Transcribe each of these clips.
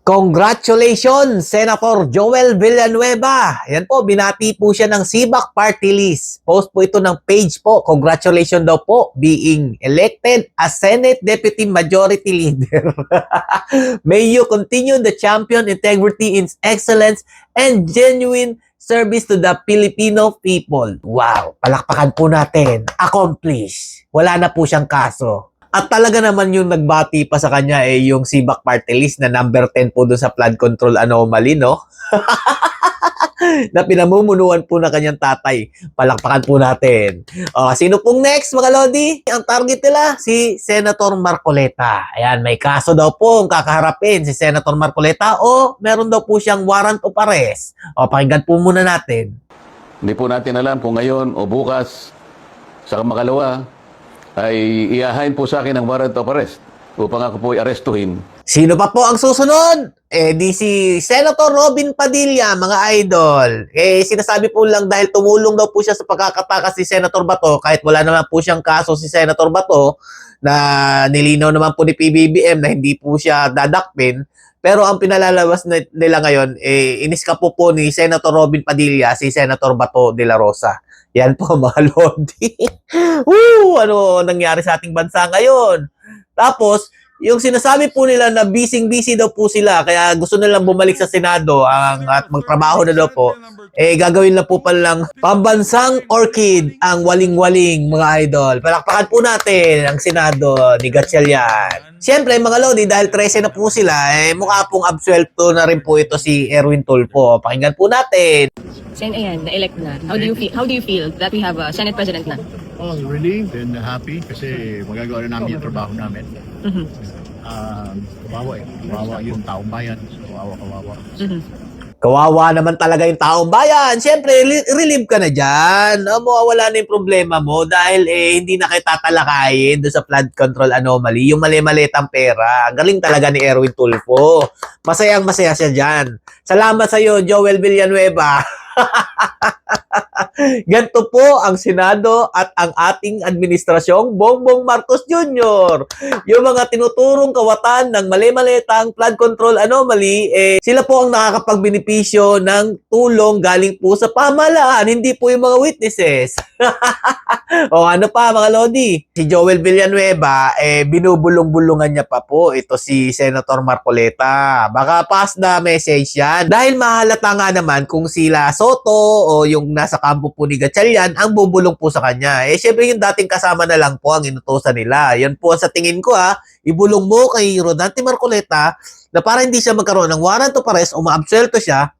Congratulations, Senator Joel Villanueva. Yan po, binati po siya ng CBAC Party List. Post po ito ng page po. Congratulations daw po being elected as Senate Deputy Majority Leader. May you continue the champion integrity in excellence and genuine service to the Filipino people. Wow, palakpakan po natin. Accomplish. Wala na po siyang kaso. At talaga naman yung nagbati pa sa kanya yung CBAC Party List na number 10 po doon sa flood control anomaly, no? Na pinamumunuan po na kanyang tatay. Palakpakan po natin. Sino pong next, mga Lodi? Ang target nila, si Senator Marcoleta. Ayan, may kaso daw po ang kakaharapin si Senator Marcoleta o meron daw po siyang warrant of arrest. Pakinggan po muna natin. Hindi po natin alam kung ngayon o bukas sa makalawa ay iahain po sa akin ang warrant of arrest upang ako po i-arestuhin. Sino pa po ang susunod? Di si Senator Robin Padilla, mga idol. Sinasabi po lang dahil tumulong daw po siya sa pagkakatakas si Senator Bato, kahit wala naman po siyang kaso si Senator Bato, na nilinaw naman po ni PBBM na hindi po siya dadakpin. Pero ang pinalalabas nila ngayon, iniska po ni Senator Robin Padilla si Senator Bato de la Rosa. Yan po, mga Lodi. Ano nangyari sa ating bansa ngayon? Tapos, yung sinasabi po nila na busy daw po sila, kaya gusto nilang bumalik sa Senado at magtrabaho na daw po, gagawin na po palang pambansang orchid ang waling-waling, mga idol. Palakpakan po natin ang Senado ni Gatchalian. Siyempre, mga Lodi, dahil 13 na po sila, mukha pong absuelto na rin po ito si Erwin Tulfo. Pakinggan po natin. Ayan, na-elect na. How do you feel that we have a Senate President na? Oh, relieved and happy kasi magagawa na namin yung trabaho namin. Kawawa Kawawa yung taong bayan. Kawawa. Kawawa naman talaga yung taong bayan. Siyempre, relieve ka na dyan. Mawawala na yung problema mo dahil hindi na kita tatalakayin doon sa flood control anomaly. Yung mali-malitang pera. Galing talaga ni Erwin Tulfo. Masayang-masaya siya dyan. Salamat sa iyo, Joel Villanueva. Ganito po ang Senado at ang ating administrasyong Bongbong Marcos Jr. Yung mga tinuturong kawatan ng mali-malitang flood control anomaly, sila po ang nakakapagbenepisyo ng tulong galing po sa pamahalaan, hindi po yung mga witnesses. Ano pa, mga Lodi? Si Joel Villanueva, binubulong-bulungan niya pa po ito si Senator Marcoleta. Baka pass the message yan. Dahil mahalata nga naman kung sila Soto o yung nasa kampo po ni Gatchalian ang bubulong po sa kanya. Syempre yung dating kasama na lang po ang inutusan nila. Yan po sa tingin ko ibulong mo kay Rodante Marcoleta na para hindi siya magkaroon ng warrant of arrest o maabsuelto siya,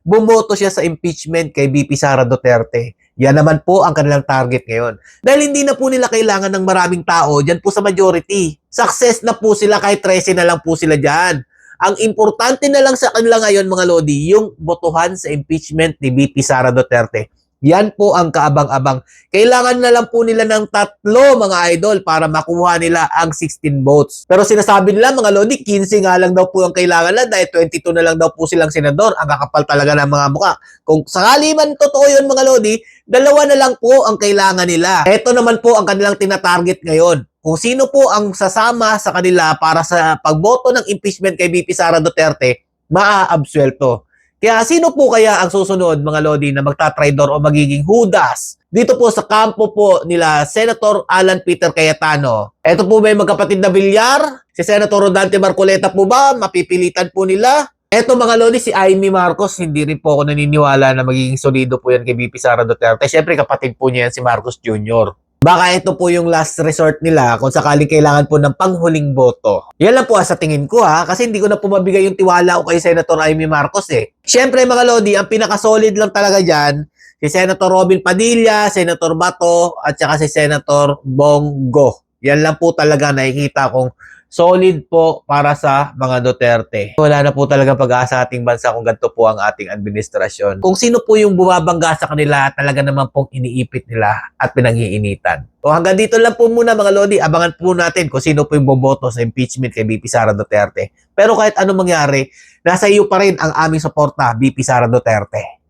bumoto siya sa impeachment kay VP Sara Duterte. Yan naman po ang kanilang target ngayon. Dahil hindi na po nila kailangan ng maraming tao dyan po sa majority. Success na po sila kahit 13 na lang po sila dyan. Ang importante na lang sa kanila ngayon, mga Lodi, yung botohan sa impeachment ni VP Sara Duterte. Yan po ang kaabang-abang. Kailangan na lang po nila ng 3, mga idol, para makuha nila ang 16 votes. Pero sinasabi nila, mga Lodi, 15 nga lang daw po ang kailangan nila dahil 22 na lang daw po silang senador. Ang kakapal talaga ng mga muka. Kung sakali man totoo yun, mga Lodi, 2 na lang po ang kailangan nila. Ito naman po ang kanilang tinatarget ngayon. Kung sino po ang sasama sa kanila para sa pagboto ng impeachment kay VP Sara Duterte, maaabsuelto. Kaya sino po kaya ang susunod, mga Lodi, na magtatraidor o magiging hudas dito po sa kampo po nila Senator Alan Peter Cayetano? Ito po ba yung magkapatid na Villar? Si Senator Rodante Marcoleta po ba? Mapipilitan po nila? Eto, mga Lodi, si Amy Marcos, hindi rin po ako naniniwala na magiging solido po yan kay VP Sara Duterte. Siyempre, kapatid po niya yan si Marcos Jr. Baka ito po yung last resort nila kung sakaling kailangan po ng panghuling boto. Yan lang po sa tingin ko kasi hindi ko na po mabigay yung tiwala ko kay Senator Amy Marcos Siyempre, mga Lodi, ang pinaka-solid lang talaga dyan, si Senator Robin Padilla, Senator Bato, at saka si Senator Bongo. Yan lang po talaga nakikita kong solid po para sa mga Duterte. Wala na po talaga pag-asa ating bansa kung ganito po ang ating administrasyon. Kung sino po yung bumabangga sa kanila, talaga naman pong iniipit nila at pinang-iinitan. Hanggang dito lang po muna, mga Lodi. Abangan po natin kung sino po yung boboto sa impeachment kay VP Sara Duterte. Pero kahit anong mangyari, nasa iyo pa rin ang aming suporta, VP Sara Duterte.